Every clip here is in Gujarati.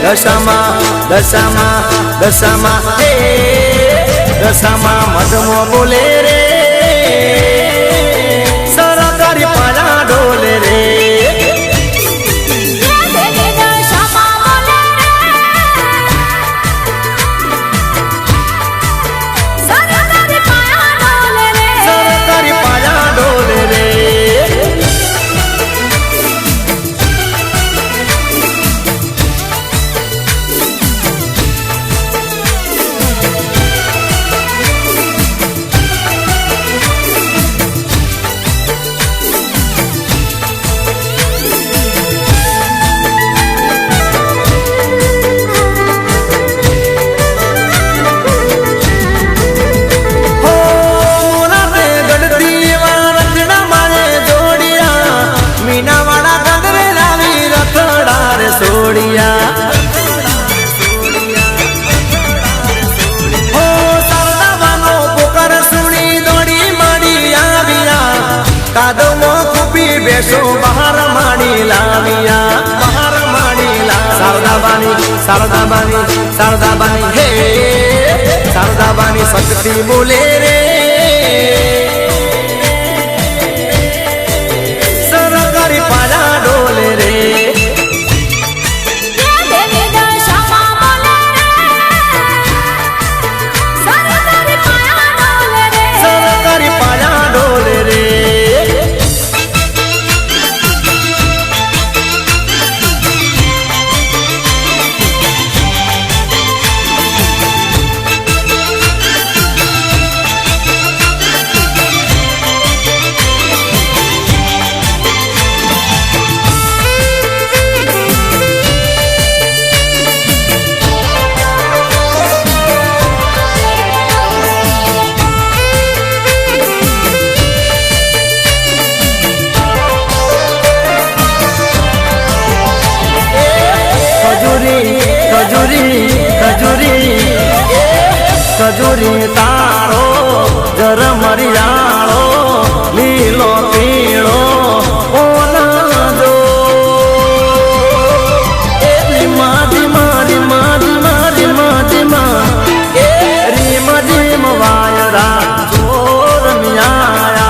દશામાં હે દશામાં મધમો બોલે રે સરકારી પાલા ડોલે રે બહાર માડી લાવ્યા શારદાબાની હે શારદાબાની શક્તિ બોલે રે સરકારી પાલા ડોલે રે સરકારી પાલા ડોલે રે ખજૂરી તારો જરમરિયાળો લીલો પીળો ઓનાજો રીમ જીમ વાયરા ચોર મિયાયા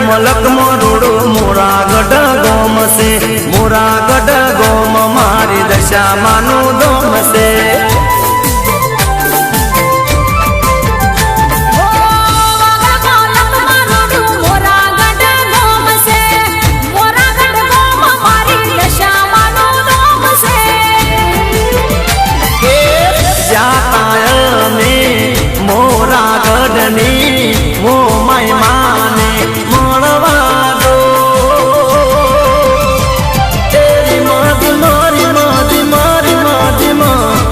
મલક મોરોડો મોરાગઢ ગોમ છે મોરાગઢ ગોમ મારી દશામાનું દોમ છે મોરાગઢની મો માયમાને મળવા દો તેરી મારી મારી મારી મારી મારી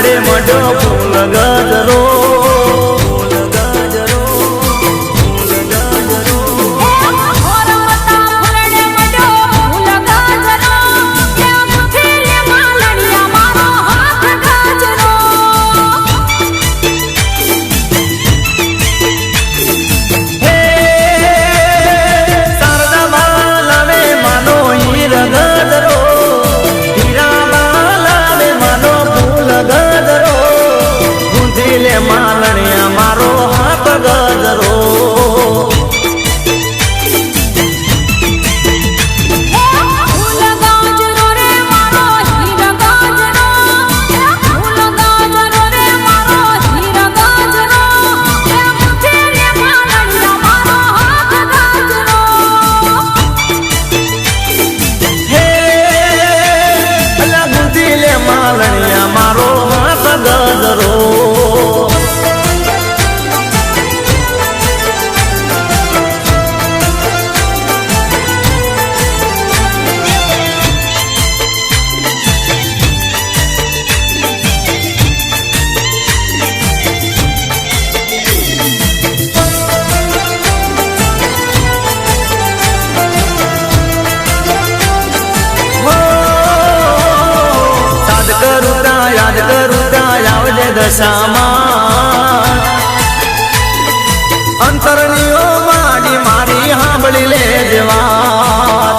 ફૂલડે મડ્યો ફૂલ ગજરો માલણિયા મારો હાથ ગજરો માલણિયા મારો હાથ ગજરો યાદ કરું આવજે દશામાં અંતરણીઓ માડી મારી સાંભળી લે જવા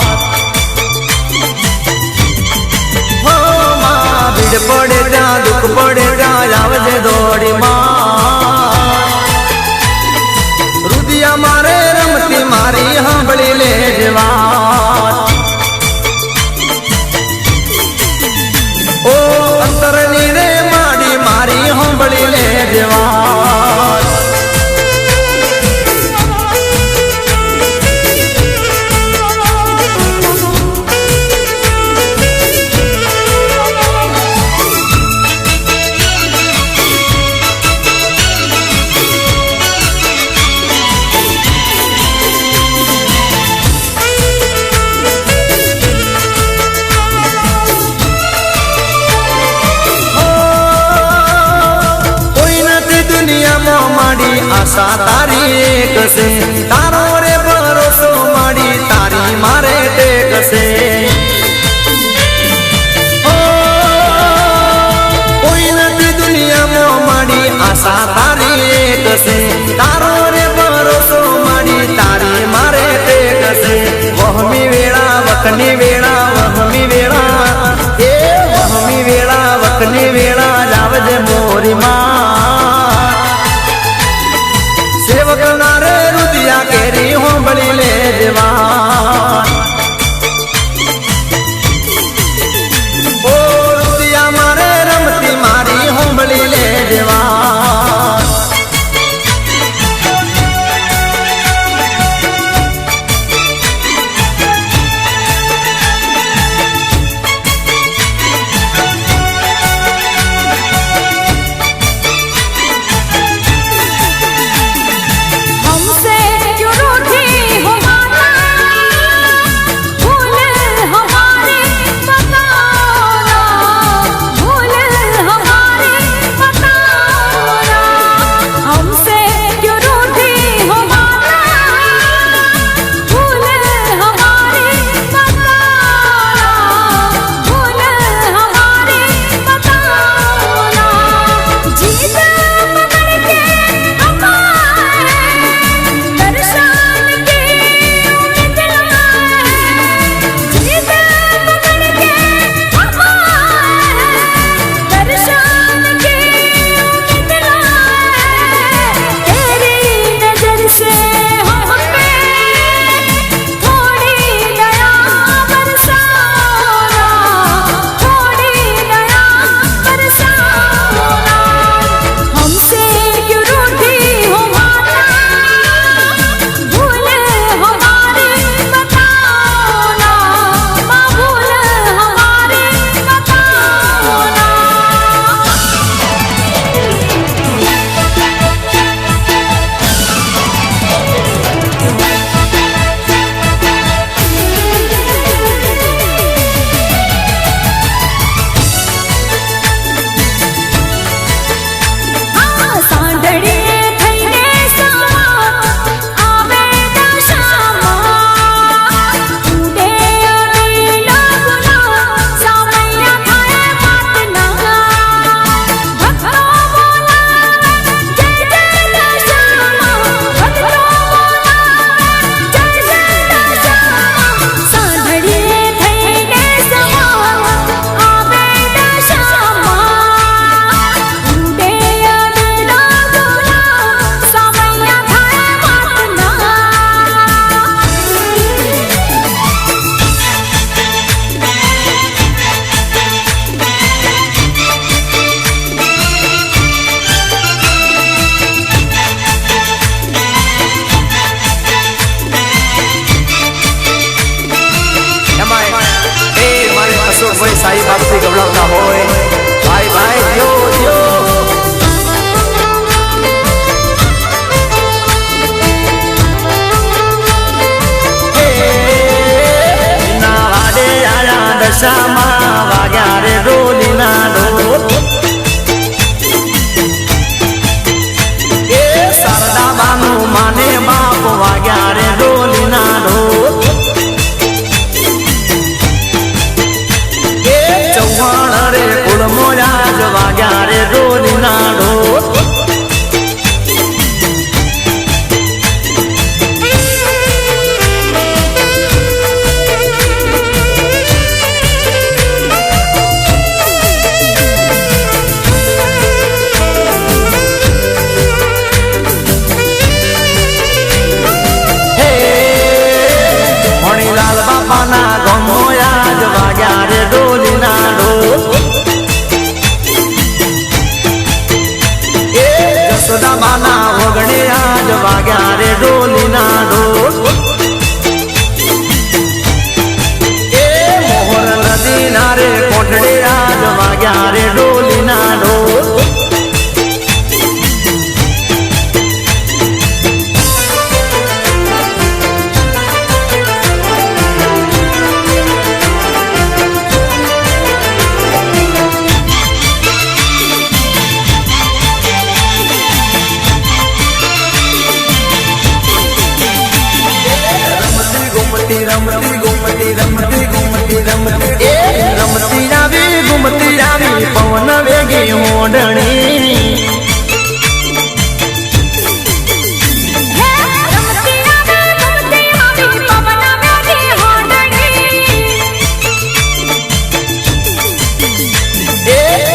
હો માં ભીડ પડે ત્યાં દુઃખ પડે ત્યાં આવજે દોડી માં રુદિયા મારે રમતી મારી સાંભળી લે જવા ઓ અંતરની રે માડી મારી સાંભળી લે જવા આશા તારી એક છે તારો રે ભરોસો માડી તારી મારે ટેક છે કોઈ નથી દુનિયામાં માડી આશા તારી એક છે તારો રે ભરોસો માડી તારી મારે ટેક છે વહમી વેળા વખની વેળા વહમી વેળા એ વહમી વેળા વખની વેળા લાવજે મોરી માં સેવક નારે રુદિયા કેરી હોંભળી લે જવા ઓ રુદિયા મારે રમતી મારી હોંભળી લે જવા બાના વગડે આજ વાગ્યા રે ડોલીના ઢોલ એ મોહર નદી ના રે કોઠડે આજ વાગ્યા રે ડોલીના ઢોલ રમતી આવી ઘૂમતી આવી પવન વેગી હોડણી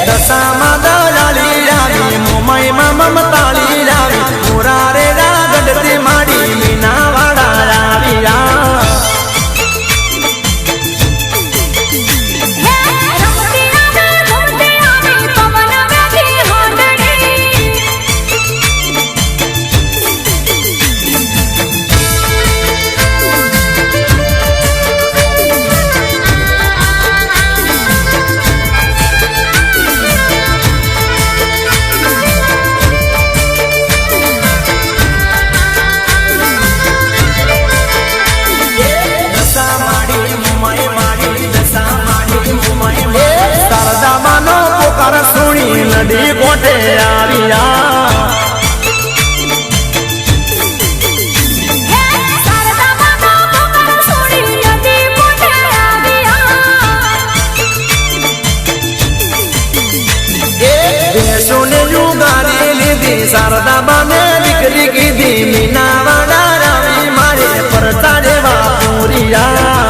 દશામાં દલાલી આવી મુંબઈમાં મમતાળી આવી મુરારે રાગડતી માડી મીના વાડા આવી નદી કોઠે આવ્યા બેસોને જુગારી લીધી શારદા બાને દીકરી કીધી મીના વાડા રાવી મારે પરતા જેવા પૂરિયા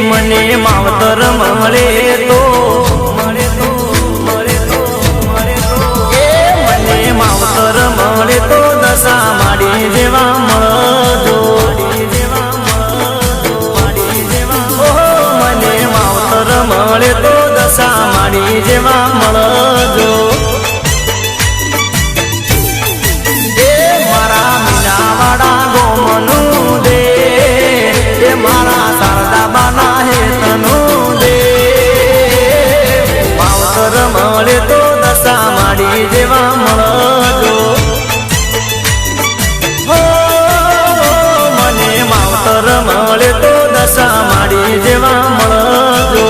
મને માવતર મળે તો મને માવતર મળે તો દશા માડી જેવા મળજો મને માવતર મળે તો દશા માડી જેવા મળજો મારા મીનાવાડા ગોમનું દે મારા શારદા બાના હેતનું દે માવતર મળે તો દશા માડી જેવા મળજો મને માવતર મળે તો દશા માડી જેવા મળજો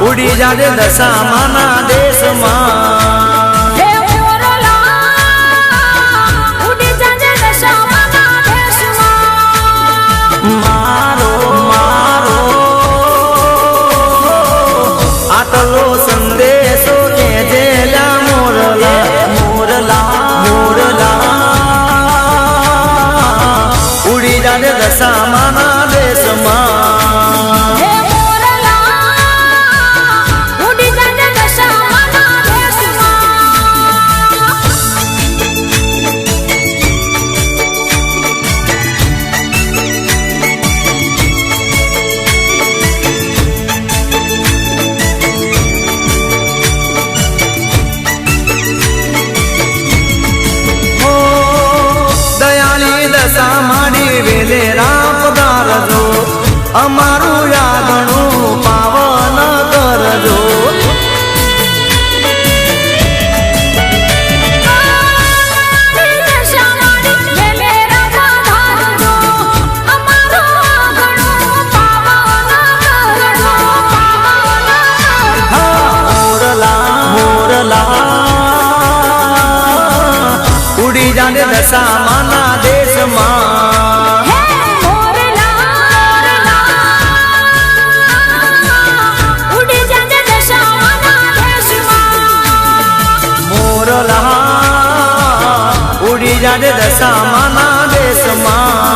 ઉડી જાજે દશામાના દેશમાં દશામાના દેશમાં હે મોરલા ઉડી જાને દશામાના દેશમાં દશા માડી વેલે રામ પધારજો અમારું યાદણું પાવન કરજો ઉડી જાને દશામાના દેશમાં મોરલા ઉડી જાને દશામાના દેશમાં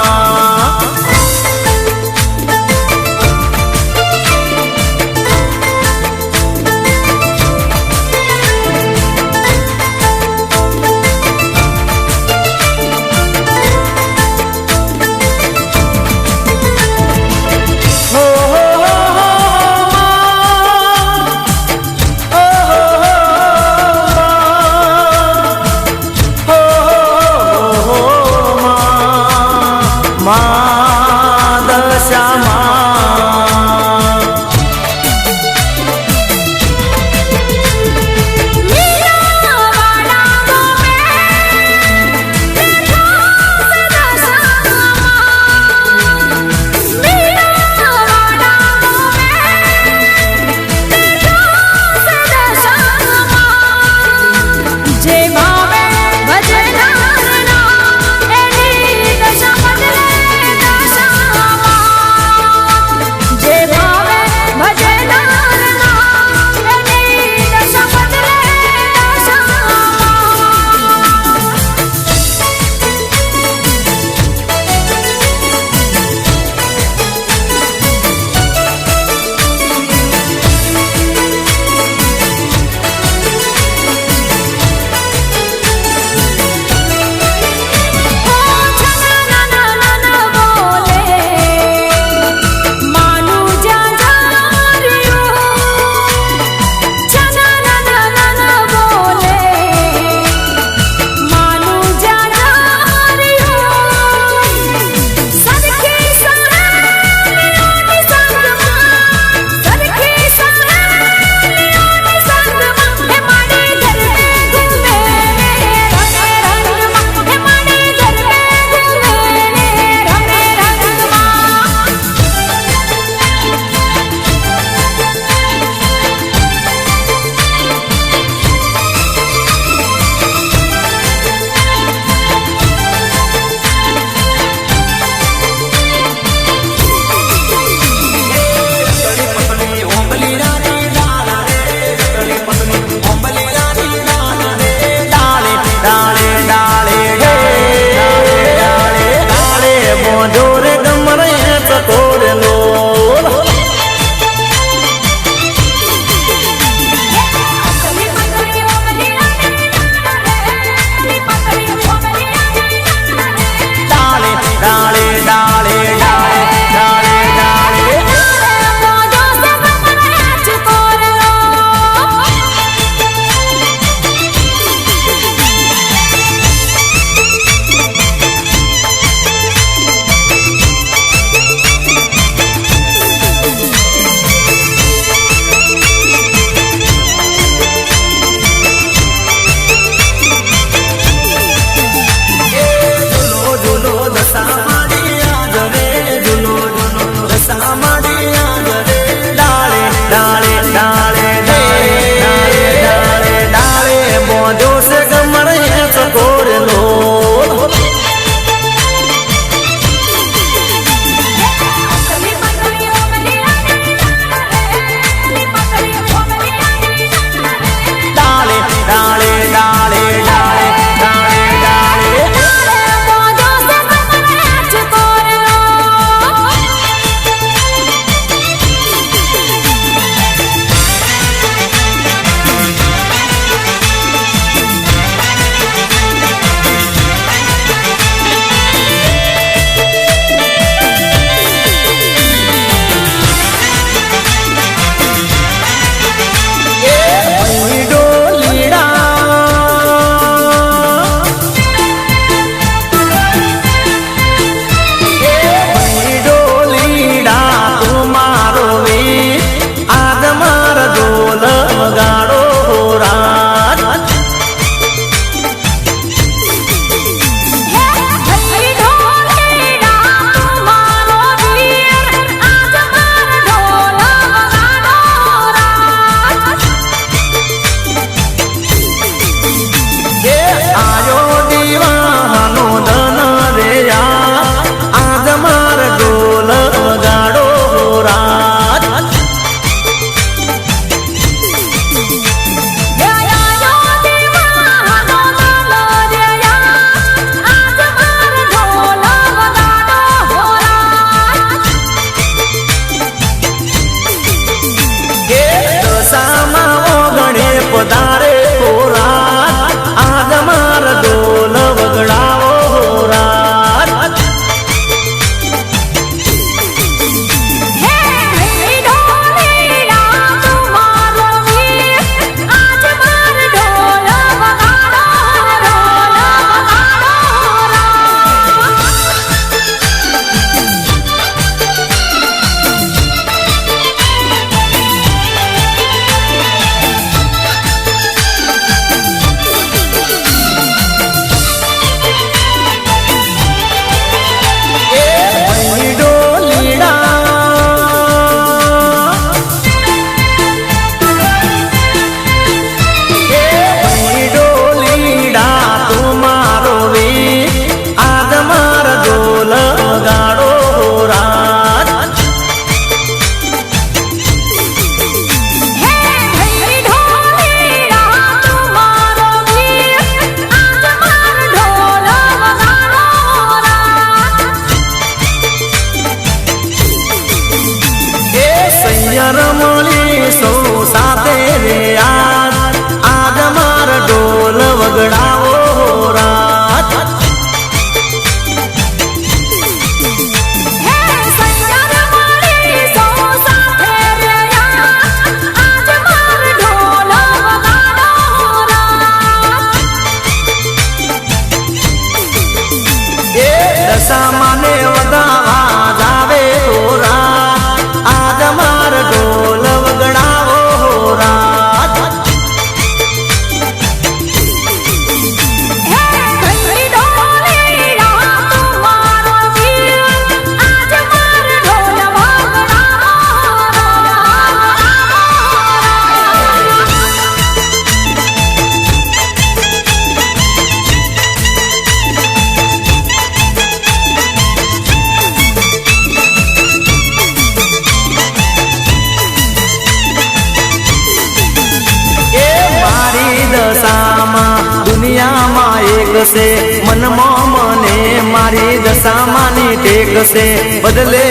છે મનમાં મને મારી દશામાની ટેક છે બદલે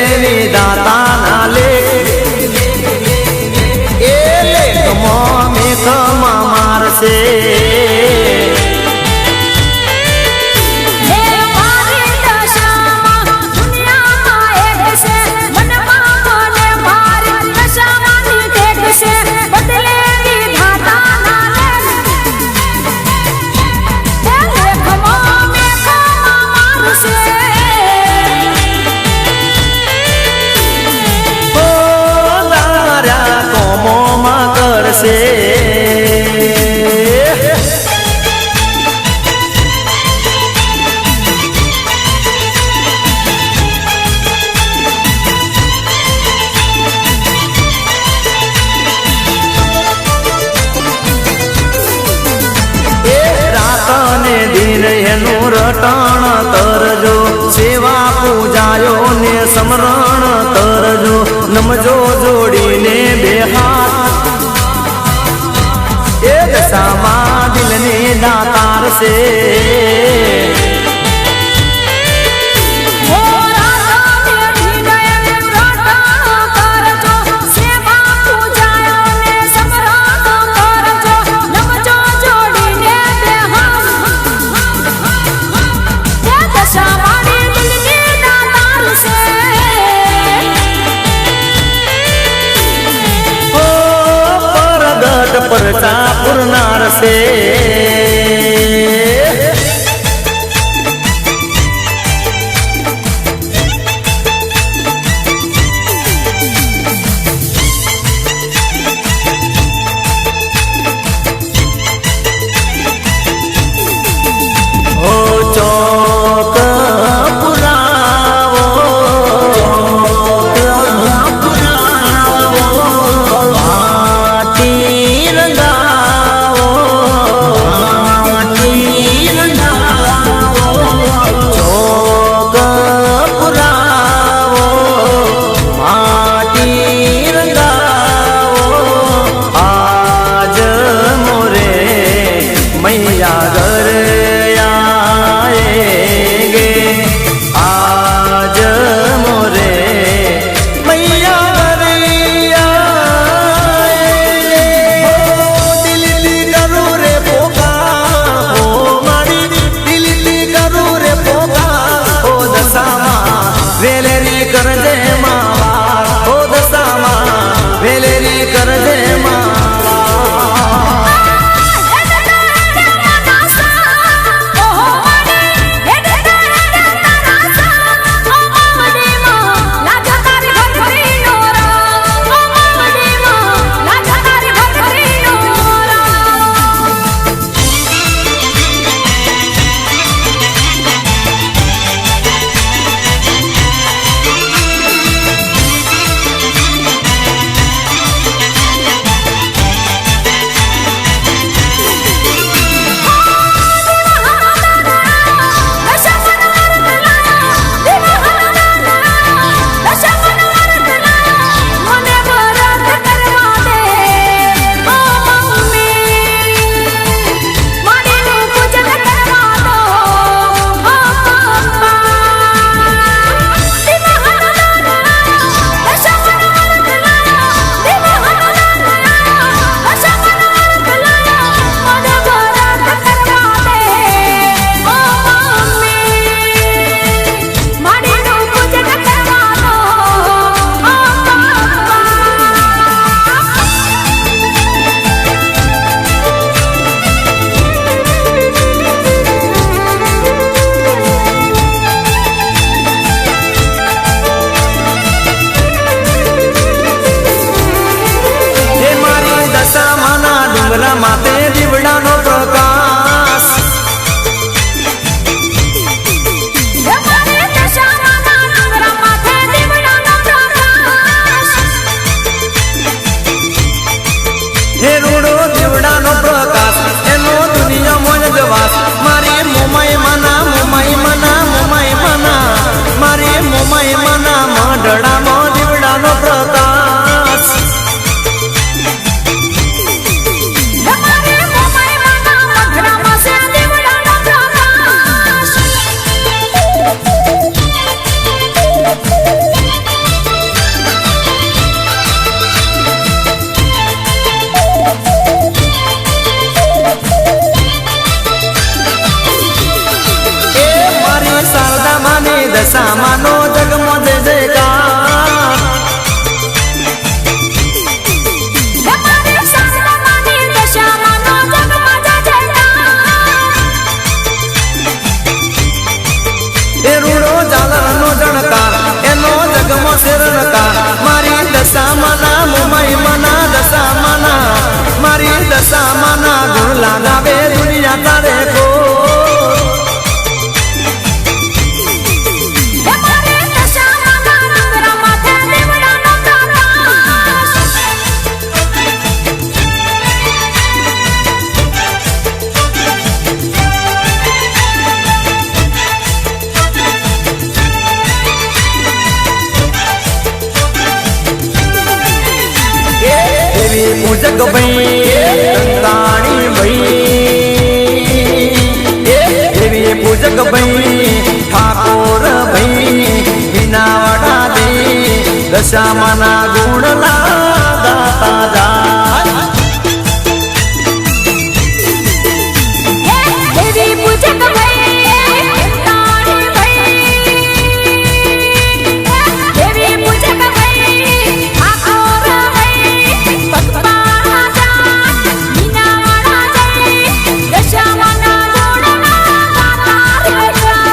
દાતાના લેખ એ લેખમાં મેઘમાં મારશે હે મારી દશામાં દુનિયામાં એક છે મનમાં મને મારી દશામાની ટેક છે બદલે વિધાતાના લેખ હે લેખમાં મેઘમાં મારશે ઓ તારા કોમોમાં કરશે એનું રટણ કરજો સેવા પૂજાયો ને સમરણ કરજો નમજો જોડીને બે હાથ એ દશામાં દિલની દાતાર છે પરચા પૂરનાર છે દશામાનો જગમો જય જયકાર હે મારી સાસરાની દશામાનો જગમાં જય જયકાર. એ રૂડો ઝાલરનો જણકાર એનો જગમો શેરણકાર મારી દશામાના મહિમાના દશામાના મારી દશામાના ગુણ લાગાવે દુનિયા તારે કો હે મારી દશામાના ડુંગરા માથે દીવડાનો પ્રકાશ. એવી પૂજક ભાઈ કંતાણી ભાઈ એવી પૂજક ભાઈ ઠાકોર ભાઈ વિનાવડા દે દશામાના ગુણ લાગાતા જાય દેવી પૂજક ભાઈ કંટાળી ભાઈ દેવી પૂજક ભાઈ ઠાકોર ભાઈ ભગવાન જા મીનાવાળા જય દશામાના ગુણના ગાતા રહેજા.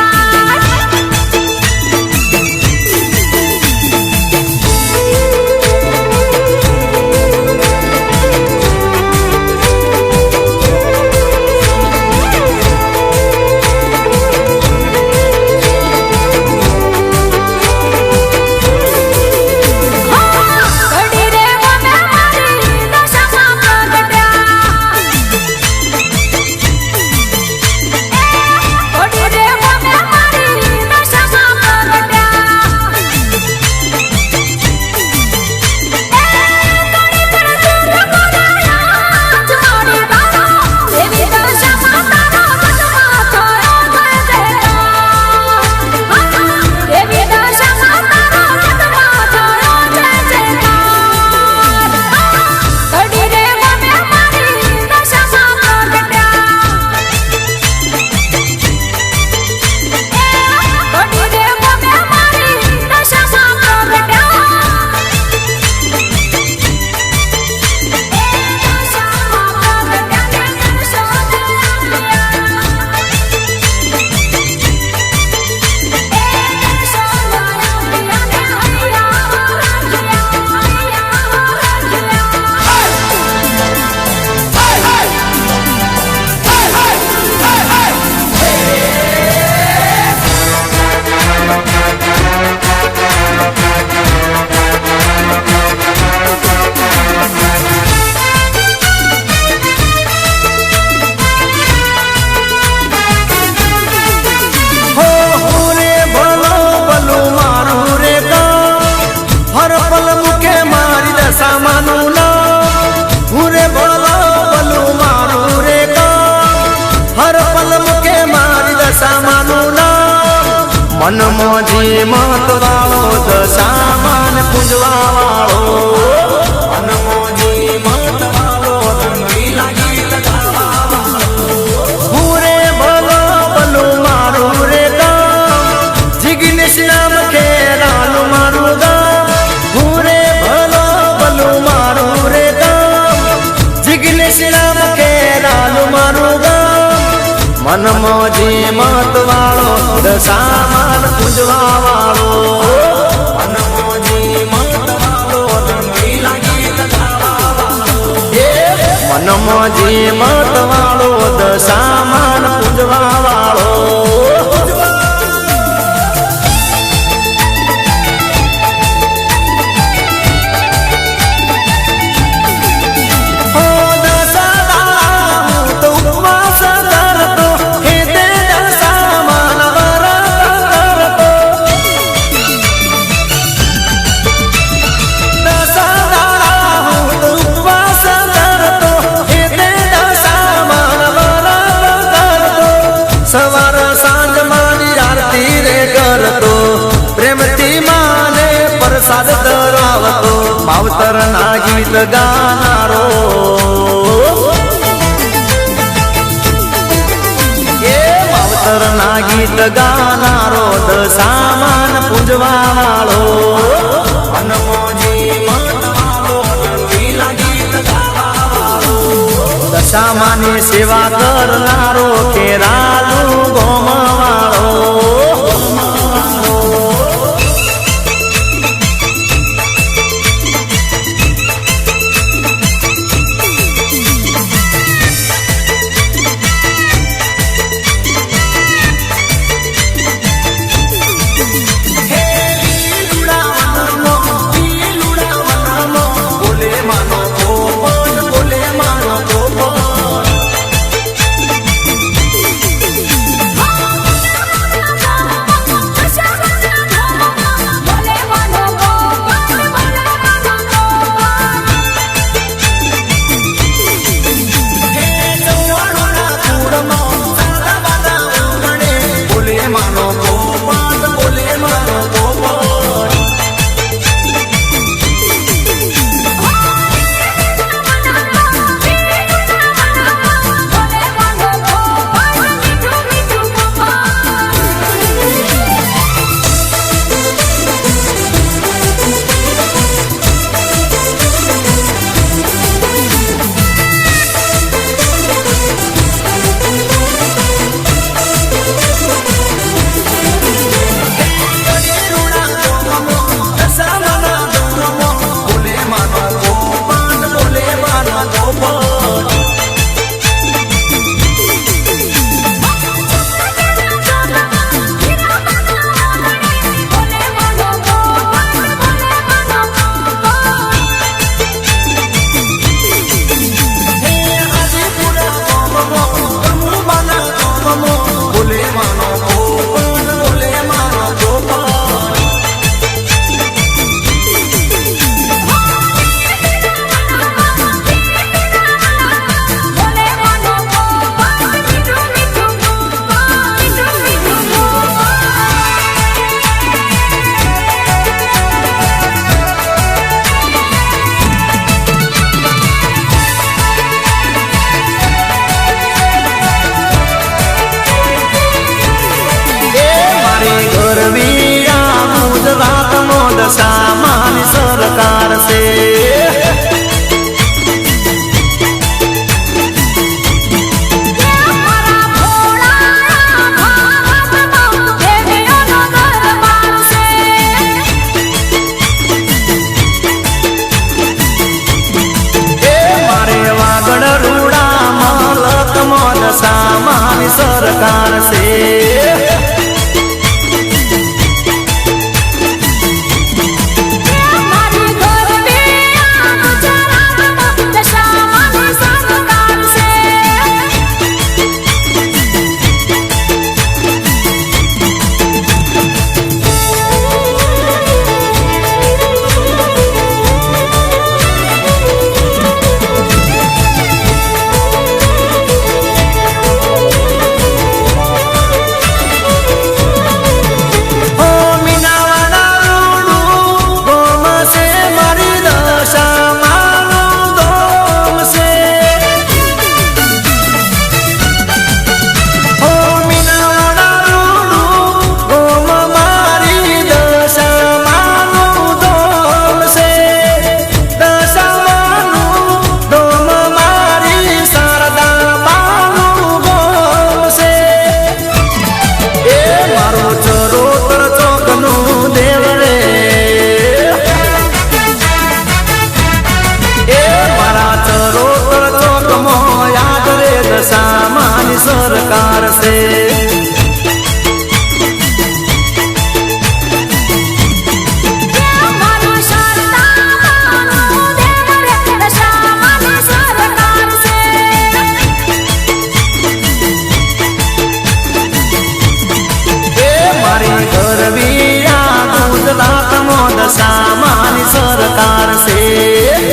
ઘડી રે મને મારી દશામાં પ્રગટ્યા. ઘડી રે મને મારી દશામાં પ્રગટ્યા. ઘડી કરજે રે બોલાયા જોડી તારો દેવી દશામાં તારો જગમાં થયો જય જયકાર. દેવી દશામાં તારો જગમાં થયો જય જયકાર. ઘડી રે મને મારી દશામાં પ્રગટ્યા. ઘડી રે મને મારી દશામાં હો રે ભલો ભલું મારું રે ગામ હર પલ મુકે મારી દશામાનું નામ હું રે ભલો ભલું મારું રે ગામ હર પલ મુકે મારી દશામાનું નામ મન મોજી મત વાળો દશામાન પૂજવા વાળો મન મોજી મત વાળો રંગી લાગી લગાવા હું રે ભલો ભલું મારું રે ગામ જિગ્નેશ નામ ખેરાનું મારું ગામ હું રે ભલો ભલું મારું રે ગામ જિગ્નેશ નામ ખેરાનું મારું ગામ મન મોજી મત વાળો દશામાન પૂજવા વાળો મન મોજી મત વાળો રંગી લાગી લગાવા વાળો મન મોજી મત વાળો દશામાન પૂજવા વાળો સવાર સાંજ મારી આરતી રે કરતો પ્રેમથી માને પ્રસાદ ધરાવતો માવતર ના ગીત ગાનારો એ માવતર ના ગીત ગાનારો દશામાન પૂજવા વાળો હનુમાનજી મતવાળો રંગીલા ગીત ગાવા વાળો દશામાની સેવા કરનારો ખેરાલુ ગોમ વાળો સામાની સરકાર છે મારે વાગડ રૂડા મલક મોદ સામાની સરકાર છે સામાની સરકાર છે મારી ગરબીયા ગુજરાત મોદ સામાની સરકાર છે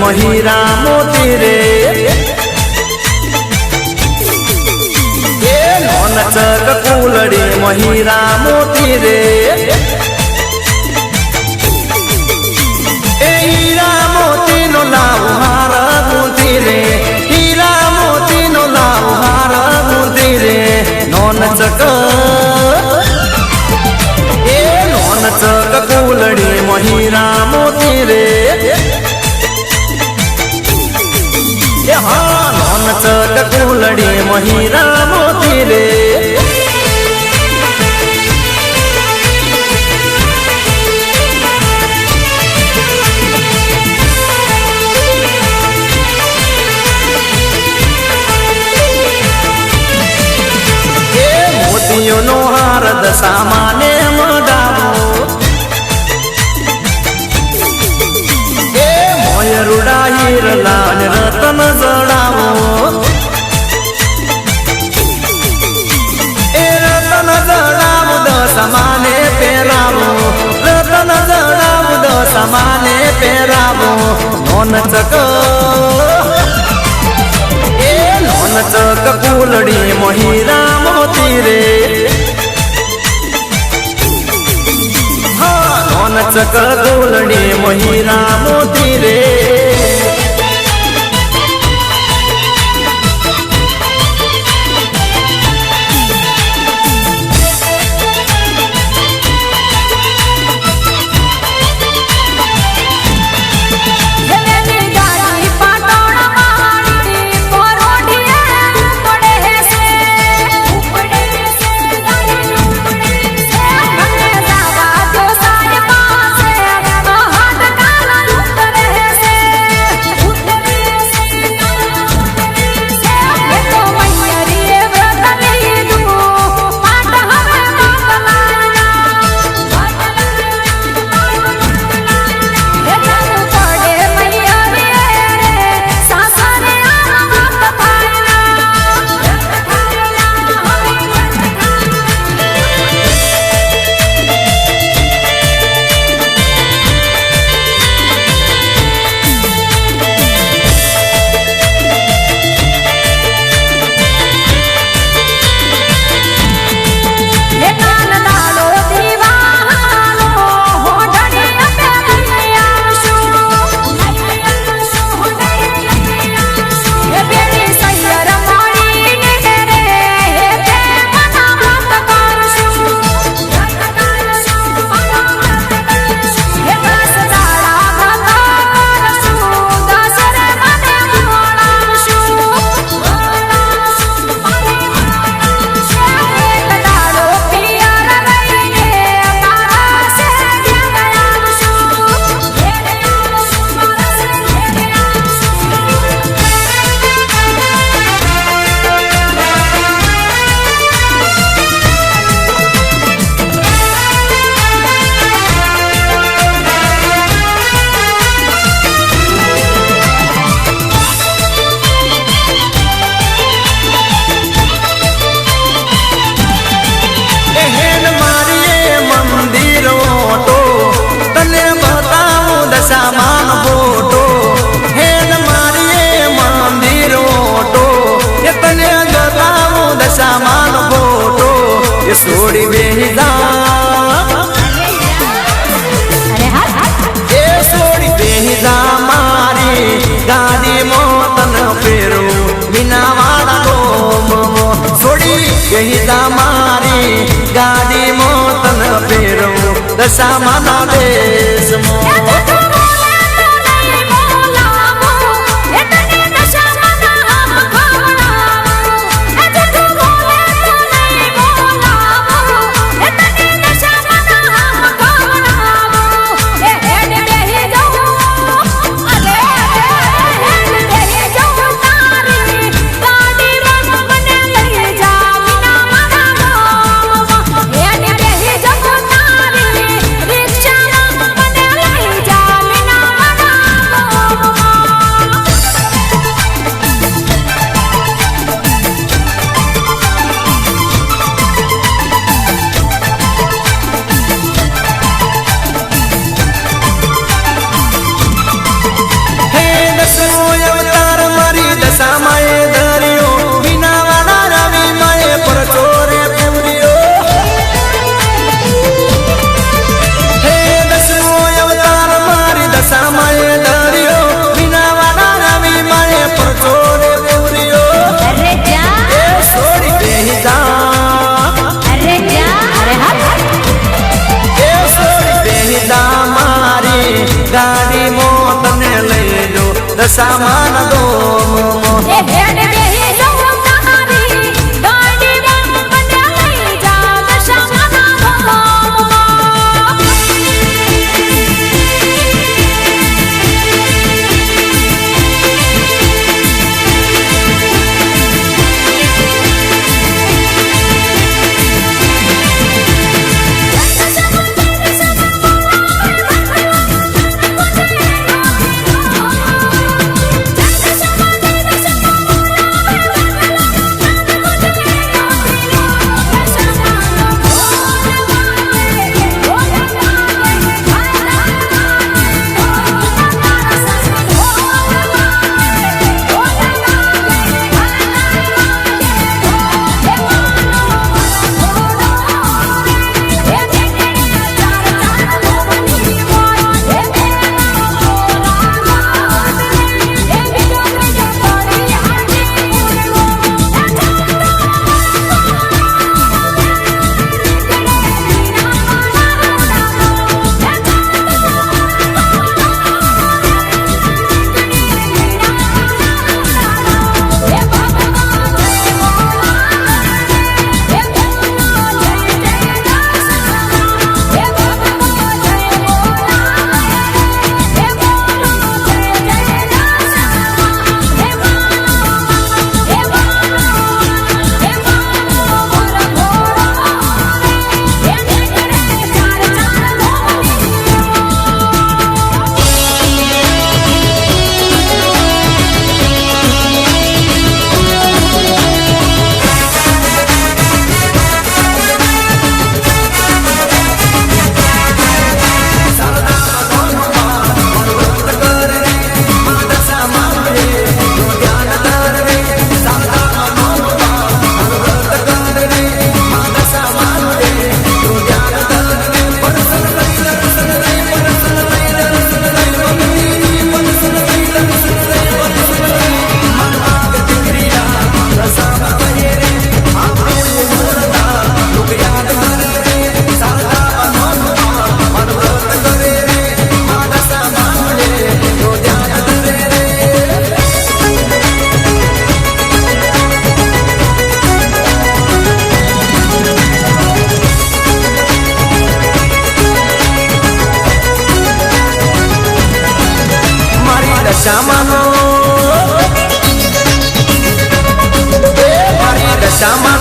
મહીરા મોતી રે એ નોન ચક કુલડી મહીરા મોતી રે એ હીરા મોતી નો લાવ હાર ગુંથી રે હીરા મોતી નો લાવ હાર ગુંથી રે નોન ચક એ નોન ચક કુલડી મહીરા મોતી રે એ હા નોન ચક કુલડી મહીરા મોતી રે મોતીઓનો હાર દશામાને મડાવો એ મોયરુડા હીરલા ને રતન જડાવો એ રતન જડાવો દશામાને પહેરાવો રતન જડાવો દશામાને પહેરાવો નોન ચક એ નોન ચક કુલડી મહીરા મોતી રે હા નોન ચક કુલડી મહીરા મોતી રે છોડી બેહીદા એ છોડી બેહીદા મારી ગાડી મોતન ફેરો વિનાવાડા ડોમો છોડી બેહીદા મારી ગાડી મોતન ફેરો દશામાના દેશમાં રિક્ષા દશામાન ગોમ એ ભેડ બેહી જવું તમારી દાંડી બંને લઈ જા દશામાના ભગવાન દશામાનો મારી દશામાં